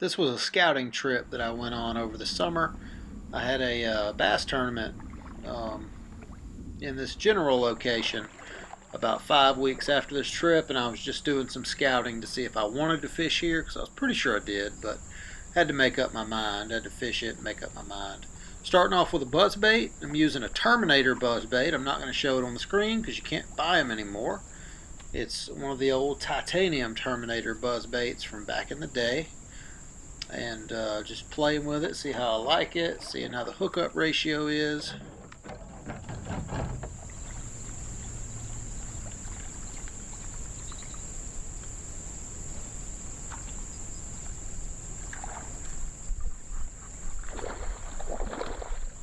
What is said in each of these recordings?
This was a scouting trip that I went on over the summer. I had a bass tournament um, in this general location about 5 weeks after this trip, and I was just doing some scouting to see if I wanted to fish here because I was pretty sure I did, but had to make up my mind. Had to fish it and make up my mind. Starting off with a buzzbait, I'm using a Terminator buzzbait. I'm not going to show it on the screen because you can't buy them anymore. It's one of the old titanium Terminator buzzbaits from back in the day, and just playing with it, see how I like it, seeing how the hookup ratio is.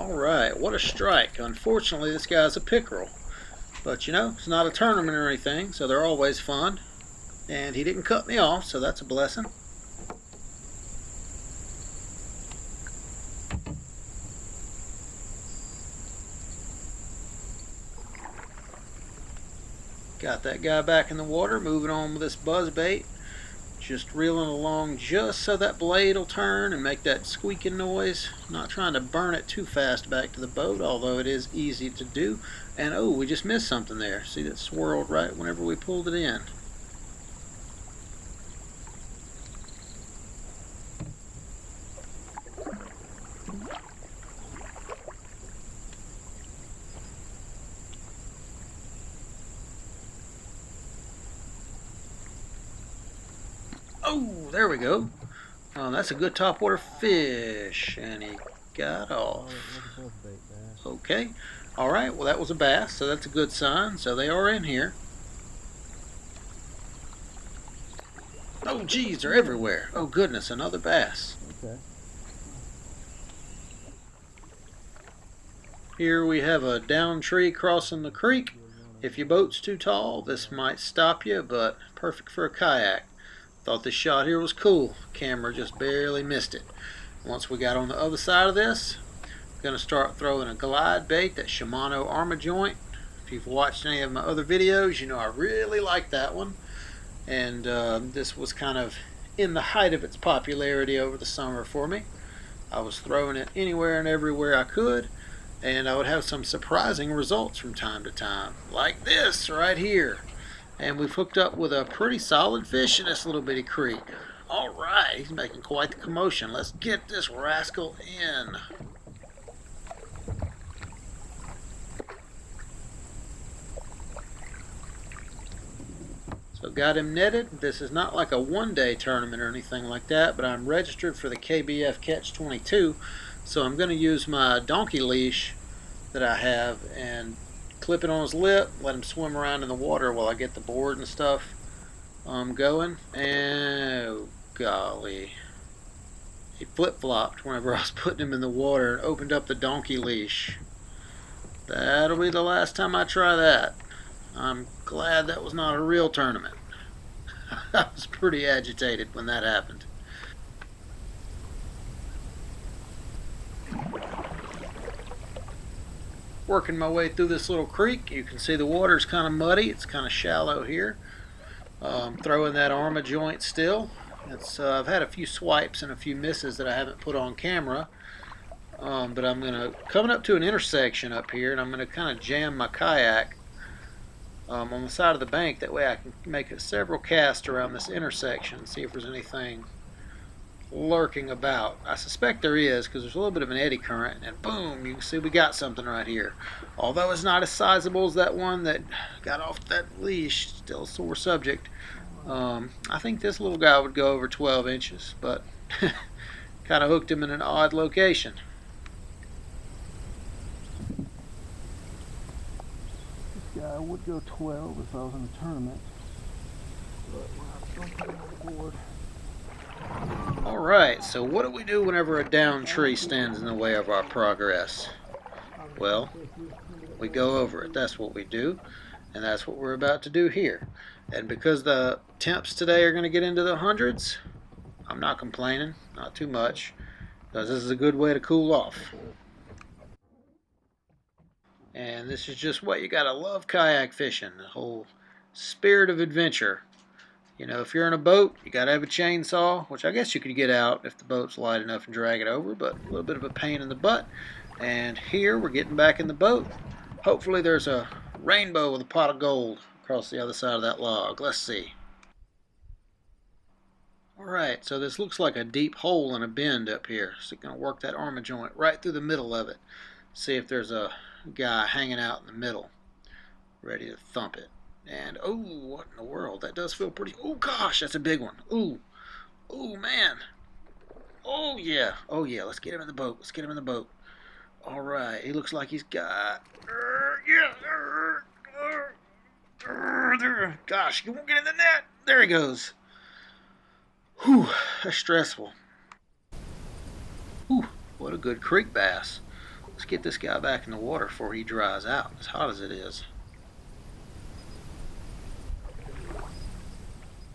Alright, what a strike. Unfortunately, this guy's a pickerel. But you know, it's not a tournament or anything, so they're always fun. And he didn't cut me off, so that's a blessing. Got that guy back in the water, moving on with this buzzbait. Just reeling along just so that blade will turn and make that squeaking noise. Not trying to burn it too fast back to the boat, although it is easy to do. And oh, we just missed something there. See, that swirled right whenever we pulled it in. Oh, there we go. That's a good topwater fish. And he got off. Okay. Alright, well that was a bass, so that's a good sign. So they are in here. Oh geez, they're everywhere. Oh goodness, another bass. Okay. Here we have a down tree crossing the creek. If your boat's too tall, this might stop you, but perfect for a kayak. Thought this shot here was cool. Camera just barely missed it. Once we got on the other side of this, I'm going to start throwing a glide bait, that Shimano Armajoint. If you've watched any of my other videos, you know I really like that one. And this was kind of in the height of its popularity over the summer for me. I was throwing it anywhere and everywhere I could, and I would have some surprising results from time to time, like this right here. And we've hooked up with a pretty solid fish in this little bitty creek. Alright, he's making quite the commotion. Let's get this rascal in. So got him netted. This is not like a one-day tournament or anything like that, but I'm registered for the KBF Catch 22, so I'm going to use my donkey leash that I have and clip it on his lip, let him swim around in the water while I get the board and stuff going. And oh golly, he flip-flopped whenever I was putting him in the water and opened up the donkey leash. That'll be the last time I try that. I'm glad that was not a real tournament. I was pretty agitated when that happened. Working my way through this little creek, you can see the water's kind of muddy. It's kind of shallow here. Throwing that Armajoint still. I've had a few swipes and a few misses that I haven't put on camera. But I'm coming up to an intersection up here, and I'm gonna kind of jam my kayak on the side of the bank. That way I can make several casts around this intersection and see if there's anything lurking about. I suspect there is, because there's a little bit of an eddy current, and boom, you can see we got something right here. Although it's not as sizable as that one that got off that leash, still a sore subject. I think this little guy would go over 12 inches, but kind of hooked him in an odd location. This guy would go 12 if I was in a tournament, but when I put him on the board. Alright, so what do we do whenever a downed tree stands in the way of our progress? Well, we go over it. That's what we do, and that's what we're about to do here. And because the temps today are going to get into the hundreds, I'm not complaining, not too much, because this is a good way to cool off. And this is just what you gotta love kayak fishing, the whole spirit of adventure. You know, if you're in a boat, you got to have a chainsaw, which I guess you could get out if the boat's light enough and drag it over, but a little bit of a pain in the butt. And here we're getting back in the boat. Hopefully there's a rainbow with a pot of gold across the other side of that log. Let's see. Alright, so this looks like a deep hole in a bend up here. So you're going to work that armor joint right through the middle of it. See if there's a guy hanging out in the middle, ready to thump it. And, oh, what in the world? That does feel pretty... Oh, gosh, that's a big one. Ooh. Oh, man. Oh, yeah. Oh, yeah, let's get him in the boat. Let's get him in the boat. All right, he looks like he's got... Gosh, he won't get in the net. There he goes. Whew, that's stressful. Whew, what a good creek bass. Let's get this guy back in the water before he dries out, as hot as it is.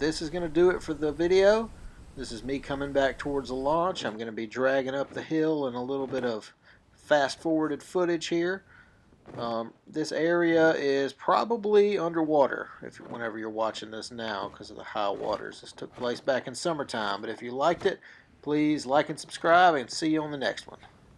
This is going to do it for the video. This is me coming back towards the launch. I'm going to be dragging up the hill and a little bit of fast-forwarded footage here. This area is probably underwater whenever you're watching this now because of the high waters. This took place back in summertime, but if you liked it, please like and subscribe, and see you on the next one.